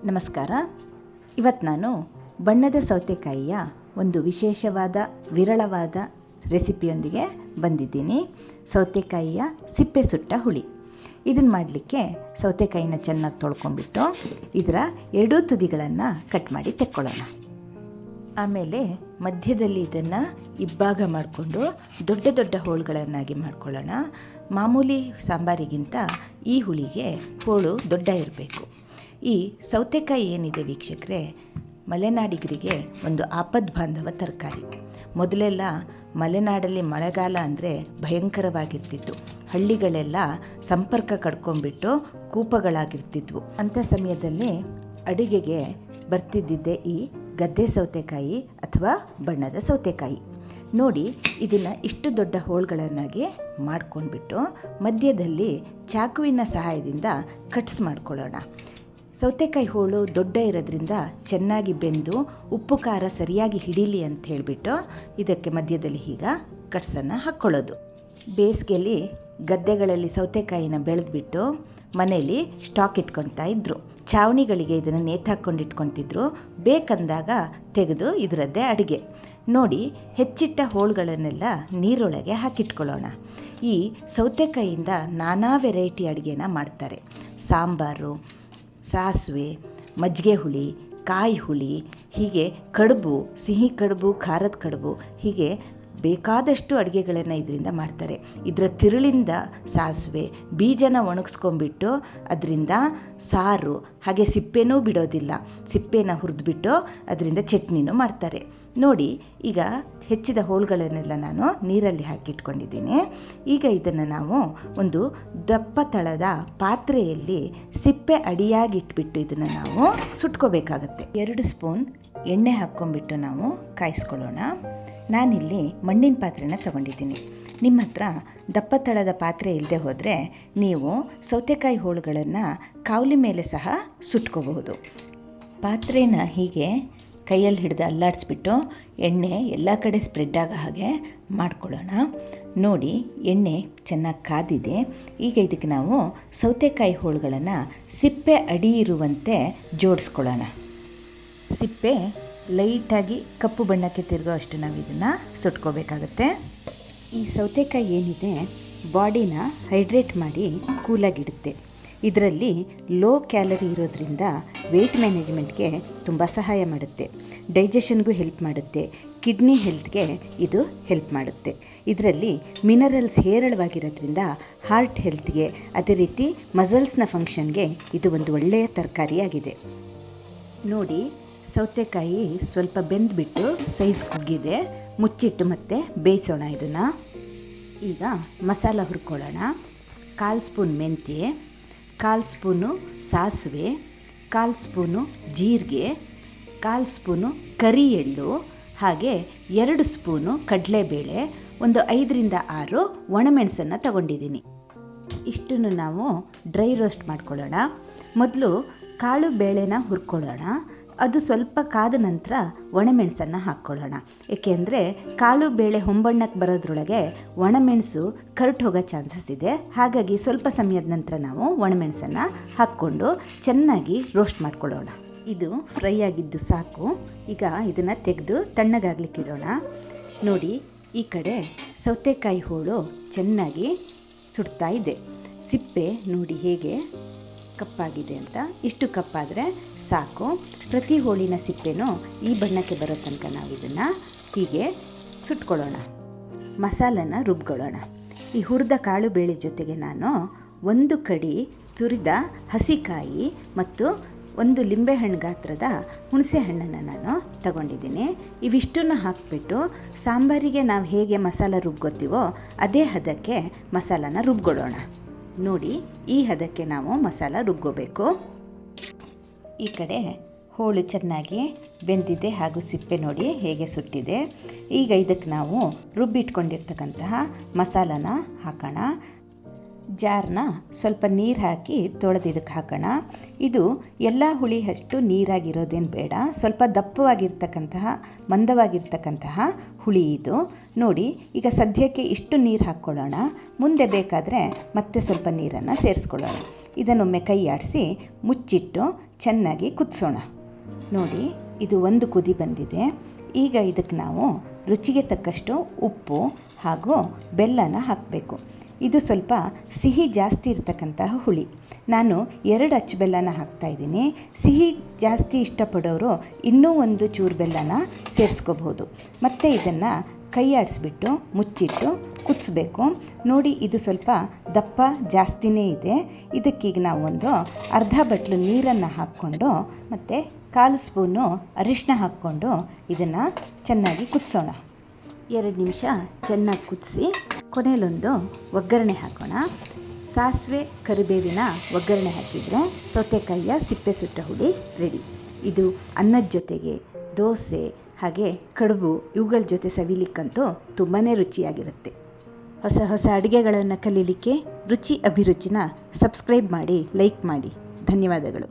ನಮಸ್ಕಾರ. ಇವತ್ತು ನಾನು ಬಣ್ಣದ ಸೌತೆಕಾಯಿಯ ಒಂದು ವಿಶೇಷವಾದ ವಿರಳವಾದ ರೆಸಿಪಿಯೊಂದಿಗೆ ಬಂದಿದ್ದೀನಿ. ಸೌತೆಕಾಯಿಯ ಸಿಪ್ಪೆ ಸುಟ್ಟ ಹುಳಿ. ಇದನ್ನು ಮಾಡಲಿಕ್ಕೆ ಸೌತೆಕಾಯಿನ ಚೆನ್ನಾಗಿ ತೊಳ್ಕೊಂಬಿಟ್ಟು ಇದರ ಎರಡೂ ತುದಿಗಳನ್ನು ಕಟ್ ಮಾಡಿ ತೆಕ್ಕೊಳ್ಳೋಣ. ಆಮೇಲೆ ಮಧ್ಯದಲ್ಲಿ ಇದನ್ನು ಇಬ್ಬಾಗ ಮಾಡಿಕೊಂಡು ದೊಡ್ಡ ದೊಡ್ಡ ಹೋಳುಗಳನ್ನಾಗಿ ಮಾಡ್ಕೊಳ್ಳೋಣ. ಮಾಮೂಲಿ ಸಾಂಬಾರಿಗಿಂತ ಈ ಹುಳಿಗೆ ಹೋಳು ದೊಡ್ಡ ಇರಬೇಕು. ಈ ಸೌತೆಕಾಯಿ ಏನಿದೆ ವೀಕ್ಷಕರೇ, ಮಲೆನಾಡಿಗರಿಗೆ ಒಂದು ಆಪದ್ ಬಾಂಧವ ತರಕಾರಿ. ಮೊದಲೆಲ್ಲ ಮಲೆನಾಡಲ್ಲಿ ಮಳೆಗಾಲ ಅಂದರೆ ಭಯಂಕರವಾಗಿರ್ತಿತ್ತು. ಹಳ್ಳಿಗಳೆಲ್ಲ ಸಂಪರ್ಕ ಕಡ್ಕೊಂಡ್ಬಿಟ್ಟು ಕೂಪಗಳಾಗಿರ್ತಿದ್ವು. ಅಂಥ ಸಮಯದಲ್ಲಿ ಅಡುಗೆಗೆ ಬರ್ತಿದ್ದಿದ್ದೆ ಈ ಗದ್ದೆ ಸೌತೆಕಾಯಿ ಅಥವಾ ಬಣ್ಣದ ಸೌತೆಕಾಯಿ. ನೋಡಿ, ಇದನ್ನು ಇಷ್ಟು ದೊಡ್ಡ ಹೋಳುಗಳನ್ನಾಗಿ ಮಾಡ್ಕೊಂಡ್ಬಿಟ್ಟು ಮಧ್ಯದಲ್ಲಿ ಚಾಕುವಿನ ಸಹಾಯದಿಂದ ಕಟ್ಸ್ ಮಾಡ್ಕೊಳ್ಳೋಣ. ಸೌತೆಕಾಯಿ ಹೋಳು ದೊಡ್ಡ ಇರೋದ್ರಿಂದ ಚೆನ್ನಾಗಿ ಬೆಂದು ಉಪ್ಪು ಖಾರ ಸರಿಯಾಗಿ ಹಿಡೀಲಿ ಅಂತ ಹೇಳಿಬಿಟ್ಟು ಇದಕ್ಕೆ ಮಧ್ಯದಲ್ಲಿ ಈಗ ಕಟ್ಸನ್ನು ಹಾಕ್ಕೊಳ್ಳೋದು. ಬೇಸಿಗೆಯಲ್ಲಿ ಗದ್ದೆಗಳಲ್ಲಿ ಸೌತೆಕಾಯಿನ ಬೆಳೆದ್ಬಿಟ್ಟು ಮನೇಲಿ ಸ್ಟಾಕ್ ಇಟ್ಕೊಳ್ತಾ ಇದ್ದರು. ಛಾವಣಿಗಳಿಗೆ ಇದನ್ನು ನೇತಾಕೊಂಡು ಇಟ್ಕೊತಿದ್ರು. ಬೇಕಂದಾಗ ತೆಗೆದು ಇದರದ್ದೇ ಅಡುಗೆ. ನೋಡಿ, ಹೆಚ್ಚಿಟ್ಟ ಹೋಳುಗಳನ್ನೆಲ್ಲ ನೀರೊಳಗೆ ಹಾಕಿಟ್ಕೊಳ್ಳೋಣ. ಈ ಸೌತೆಕಾಯಿಯಿಂದ ನಾನಾ ವೆರೈಟಿ ಅಡುಗೆನ ಮಾಡ್ತಾರೆ. ಸಾಂಬಾರು, ಸಾಸಿವೆ, ಮಜ್ಜಿಗೆ ಹುಳಿ, ಕಾಯಿ ಹುಳಿ, ಹೀಗೆ ಕಡುಬು, ಸಿಹಿ ಕಡುಬು, ಖಾರದ ಕಡುಬು, ಹೀಗೆ ಬೇಕಾದಷ್ಟು ಅಡುಗೆಗಳನ್ನು ಇದರಿಂದ ಮಾಡ್ತಾರೆ. ಇದರ ತಿರುಳಿಂದ ಸಾಸಿವೆ ಬೀಜನ ಒಣಗಿಸ್ಕೊಂಡ್ಬಿಟ್ಟು ಅದರಿಂದ ಸಾರು, ಹಾಗೆ ಸಿಪ್ಪೆನೂ ಬಿಡೋದಿಲ್ಲ, ಸಿಪ್ಪೆನ ಹುರಿದ್ಬಿಟ್ಟು ಅದರಿಂದ ಚಟ್ನಿನೂ ಮಾಡ್ತಾರೆ. ನೋಡಿ, ಈಗ ಹೆಚ್ಚಿದ ಹೋಳುಗಳನ್ನೆಲ್ಲ ನಾನು ನೀರಲ್ಲಿ ಹಾಕಿಟ್ಕೊಂಡಿದ್ದೀನಿ. ಈಗ ಇದನ್ನು ನಾವು ಒಂದು ದಪ್ಪ ತಳದ ಪಾತ್ರೆಯಲ್ಲಿ ಸಿಪ್ಪೆ ಅಡಿಯಾಗಿಟ್ಬಿಟ್ಟು ಇದನ್ನು ನಾವು ಸುಟ್ಕೋಬೇಕಾಗತ್ತೆ. 2 ಸ್ಪೂನ್ ಎಣ್ಣೆ ಹಾಕ್ಕೊಂಡ್ಬಿಟ್ಟು ನಾವು ಕಾಯಿಸ್ಕೊಳ್ಳೋಣ. ನಾನಿಲ್ಲಿ ಮಣ್ಣಿನ ಪಾತ್ರೆನ ತಗೊಂಡಿದ್ದೀನಿ. ನಿಮ್ಮ ಹತ್ರ ದಪ್ಪ ತಳದ ಪಾತ್ರೆ ಇಲ್ಲದೆ ಹೋದರೆ ನೀವು ಸೌತೆಕಾಯಿ ಹೋಳುಗಳನ್ನು ಕಾವಲಿ ಮೇಲೆ ಸಹ ಸುಟ್ಕೋಬಹುದು. ಪಾತ್ರೆನ ಹೀಗೆ ಕೈಯಲ್ಲಿ ಹಿಡಿದು ಅಲ್ಲಾಡಿಸ್ಬಿಟ್ಟು ಎಣ್ಣೆ ಎಲ್ಲ ಕಡೆ ಸ್ಪ್ರೆಡ್ ಆಗೋ ಹಾಗೆ ಮಾಡ್ಕೊಳ್ಳೋಣ. ನೋಡಿ, ಎಣ್ಣೆ ಚೆನ್ನಾಗಿ ಕಾದಿದೆ. ಈಗ ಇದಕ್ಕೆ ನಾವು ಸೌತೆಕಾಯಿ ಹೋಳುಗಳನ್ನು ಸಿಪ್ಪೆ ಅಡಿ ಇರುವಂತೆ ಜೋಡಿಸ್ಕೊಳ್ಳೋಣ. ಸಿಪ್ಪೆ ಲೈಟಾಗಿ ಕಪ್ಪು ಬಣ್ಣಕ್ಕೆ ತಿರುಗೋ ಅಷ್ಟು ನಾವು ಇದನ್ನು ಸುಟ್ಕೋಬೇಕಾಗತ್ತೆ. ಈ ಸೌತೆಕಾಯಿ ಏನಿದೆ ಬಾಡಿನ ಹೈಡ್ರೇಟ್ ಮಾಡಿ ಕೂಲಾಗಿಡುತ್ತೆ. ಇದರಲ್ಲಿ ಲೋ ಕ್ಯಾಲರಿ ಇರೋದ್ರಿಂದ ವೆಯ್ಟ್ ಮ್ಯಾನೇಜ್ಮೆಂಟ್ಗೆ ತುಂಬ ಸಹಾಯ ಮಾಡುತ್ತೆ. ಡೈಜೆಷನ್ಗೂ ಹೆಲ್ಪ್ ಮಾಡುತ್ತೆ. ಕಿಡ್ನಿ ಹೆಲ್ತ್ಗೆ ಇದು ಹೆಲ್ಪ್ ಮಾಡುತ್ತೆ. ಇದರಲ್ಲಿ ಮಿನರಲ್ಸ್ ಹೇರಳವಾಗಿರೋದ್ರಿಂದ ಹಾರ್ಟ್ ಹೆಲ್ತ್ಗೆ, ಅದೇ ರೀತಿ ಮಸಲ್ಸ್ನ ಫಂಕ್ಷನ್ಗೆ ಇದು ಒಂದು ಒಳ್ಳೆಯ ತರಕಾರಿಯಾಗಿದೆ. ನೋಡಿ, ಸೌತೆಕಾಯಿ ಸ್ವಲ್ಪ ಬೆಂದ್ಬಿಟ್ಟು ಸೈಜ್ ಕುಗ್ಗಿದೆ. ಮುಚ್ಚಿಟ್ಟು ಮತ್ತೆ ಬೇಯಿಸೋಣ ಇದನ್ನು. ಈಗ ಮಸಾಲ ಹುರ್ಕೊಳ್ಳೋಣ. 1/4 ಸ್ಪೂನ್ ಮೆಂತ್ಯ, 1/4 ಸ್ಪೂನು ಸಾಸಿವೆ, 1/4 ಸ್ಪೂನು ಜೀರಿಗೆ, 1/4 ಸ್ಪೂನು ಕರಿ ಎಳ್ಳು, ಹಾಗೆ 2 ಸ್ಪೂನು ಕಡಲೆಬೇಳೆ, ಒಂದು 5ರಿಂದ 6 ಒಣಮೆಣಸನ್ನು ತಗೊಂಡಿದ್ದೀನಿ. ಇಷ್ಟನ್ನು ನಾವು ಡ್ರೈ ರೋಸ್ಟ್ ಮಾಡ್ಕೊಳ್ಳೋಣ. ಮೊದಲು ಕಾಳು ಬೇಳೆನ ಹುರ್ಕೊಳ್ಳೋಣ. ಅದು ಸ್ವಲ್ಪ ಕಾದ ನಂತರ ಒಣಮೆಣಸನ್ನು ಹಾಕ್ಕೊಳ್ಳೋಣ. ಏಕೆಂದರೆ ಕಾಳು ಬೇಳೆ ಹೊಂಬಣ್ಣಕ್ಕೆ ಬರೋದ್ರೊಳಗೆ ಒಣಮೆಣಸು ಕರಟು ಹೋಗೋ ಚಾನ್ಸಸ್ ಇದೆ. ಹಾಗಾಗಿ ಸ್ವಲ್ಪ ಸಮಯದ ನಂತರ ನಾವು ಒಣಮೆಣಸನ್ನು ಹಾಕ್ಕೊಂಡು ಚೆನ್ನಾಗಿ ರೋಸ್ಟ್ ಮಾಡ್ಕೊಳ್ಳೋಣ. ಇದು ಫ್ರೈ ಆಗಿದ್ದು ಸಾಕು. ಈಗ ಇದನ್ನು ತೆಗೆದು ತಣ್ಣಗಾಗ್ಲಿಕ್ಕೆ ಇಡೋಣ. ನೋಡಿ, ಈ ಕಡೆ ಸೌತೆಕಾಯಿ ಹೋಳು ಚೆನ್ನಾಗಿ ಸುಡ್ತಾ ಇದೆ. ಸಿಪ್ಪೆ ನೋಡಿ ಹೇಗೆ ಕಪ್ಪಾಗಿದೆ ಅಂತ. ಇಷ್ಟು ಕಪ್ಪಾದರೆ ಸಾಕು. ಪ್ರತಿ ಹೋಳಿನ ಸಿಪ್ಪೆನೂ ಈ ಬಣ್ಣಕ್ಕೆ ಬರೋ ತನಕ ನಾವು ಇದನ್ನು ಹೀಗೆ ಸುಟ್ಕೊಳ್ಳೋಣ. ಮಸಾಲನ ರುಬ್ಕೊಳ್ಳೋಣ. ಈ ಹುರಿದ ಕಾಳು ಬೇಳೆ ಜೊತೆಗೆ ನಾನು 1 ಕಡಿ ತುರಿದ ಹಸಿಕಾಯಿ ಮತ್ತು 1 ಲಿಂಬೆಹಣ್ಣು ಗಾತ್ರದ ಹುಣಸೆ ಹಣ್ಣನ್ನು ನಾನು ತಗೊಂಡಿದ್ದೀನಿ. ಇವಿಷ್ಟನ್ನು ಹಾಕಿಬಿಟ್ಟು ಸಾಂಬಾರಿಗೆ ನಾವು ಹೇಗೆ ಮಸಾಲ ರುಬ್ಕೋತೀವೋ ಅದೇ ಹದಕ್ಕೆ ಮಸಾಲನ ರುಬ್ಕೊಳ್ಳೋಣ. ನೋಡಿ, ಈ ಹದಕ್ಕೆ ನಾವು ಮಸಾಲ ರುಬ್ಕೋಬೇಕು. ಈ ಕಡೆ ಹೋಳು ಚೆನ್ನಾಗಿ ಬೆಂದಿದೆ ಹಾಗೂ ಸಿಪ್ಪೆ ನೋಡಿ ಹೇಗೆ ಸುಟ್ಟಿದೆ. ಈಗ ಇದಕ್ಕೆ ನಾವು ರುಬ್ಬಿಟ್ಕೊಂಡಿರ್ತಕ್ಕಂತಹ ಮಸಾಲನ ಹಾಕೋಣ. ಜಾರ್ನ ಸ್ವಲ್ಪ ನೀರು ಹಾಕಿ ತೊಳೆದು ಇದಕ್ಕೆ ಹಾಕೋಣ. ಇದು ಎಲ್ಲ ಹುಳಿ ಅಷ್ಟು ನೀರಾಗಿರೋದೇನು ಬೇಡ, ಸ್ವಲ್ಪ ದಪ್ಪವಾಗಿರ್ತಕ್ಕಂತಹ ಮಂದವಾಗಿರ್ತಕ್ಕಂತಹ ಹುಳಿ ಇದು. ನೋಡಿ, ಈಗ ಸದ್ಯಕ್ಕೆ ಇಷ್ಟು ನೀರು ಹಾಕ್ಕೊಳ್ಳೋಣ. ಮುಂದೆ ಬೇಕಾದರೆ ಮತ್ತೆ ಸ್ವಲ್ಪ ನೀರನ್ನು ಸೇರಿಸ್ಕೊಳ್ಳೋಣ. ಇದನ್ನೊಮ್ಮೆ ಕೈ ಆಡಿಸಿ ಮುಚ್ಚಿಟ್ಟು ಚೆನ್ನಾಗಿ ಕುದಿಸೋಣ. ನೋಡಿ, ಇದು ಒಂದು ಕುದಿ ಬಂದಿದೆ. ಈಗ ಇದಕ್ಕೆ ನಾವು ರುಚಿಗೆ ತಕ್ಕಷ್ಟು ಉಪ್ಪು ಹಾಗೂ ಬೆಲ್ಲನ ಹಾಕಬೇಕು. ಇದು ಸ್ವಲ್ಪ ಸಿಹಿ ಜಾಸ್ತಿ ಇರ್ತಕ್ಕಂತಹ ಹುಳಿ. ನಾನು 2 ಅಚ್ಚು ಬೆಲ್ಲನ ಹಾಕ್ತಾಯಿದ್ದೀನಿ. ಸಿಹಿ ಜಾಸ್ತಿ ಇಷ್ಟಪಡೋರು ಇನ್ನೂ ಒಂದು ಚೂರು ಬೆಲ್ಲನ ಸೇರಿಸ್ಕೋಬಹುದು. ಮತ್ತು ಇದನ್ನು ಕೈ ಆಡಿಸ್ಬಿಟ್ಟು ಮುಚ್ಚಿಟ್ಟು ಕುದಿಸ್ಬೇಕು. ನೋಡಿ, ಇದು ಸ್ವಲ್ಪ ದಪ್ಪ ಜಾಸ್ತಿನೇ ಇದೆ. ಇದಕ್ಕೀಗ ನಾವು ಒಂದು ಅರ್ಧ ಬಟ್ಲು ನೀರನ್ನು ಹಾಕ್ಕೊಂಡು ಮತ್ತು 1/4 ಸ್ಪೂನು ಅರಿಶಿನ ಹಾಕ್ಕೊಂಡು ಇದನ್ನು ಚೆನ್ನಾಗಿ ಕುದಿಸೋಣ. 2 ನಿಮಿಷ ಚೆನ್ನಾಗಿ ಕುದಿಸಿ ಕೊನೆಯಲ್ಲೊಂದು ಒಗ್ಗರಣೆ ಹಾಕೋಣ. ಸಾಸಿವೆ ಕರಿಬೇವಿನ ಒಗ್ಗರಣೆ ಹಾಕಿದರೆ ಸೌತೆಕಾಯಿಯ ಸಿಪ್ಪೆ ಸುಟ್ಟ ಹುಳಿ ರೆಡಿ. ಇದು ಅನ್ನದ ಜೊತೆಗೆ, ದೋಸೆ ಹಾಗೆ ಕಡುಬು ಇವುಗಳ ಜೊತೆ ಸವಿಲಿಕ್ಕಂತೂ ತುಂಬಾ ರುಚಿಯಾಗಿರುತ್ತೆ. ಹೊಸ ಹೊಸ ಅಡುಗೆಗಳನ್ನು ಕಲೀಲಿಕ್ಕೆ ರುಚಿ ಅಭಿರುಚಿನ ಸಬ್ಸ್ಕ್ರೈಬ್ ಮಾಡಿ, ಲೈಕ್ ಮಾಡಿ. ಧನ್ಯವಾದಗಳು.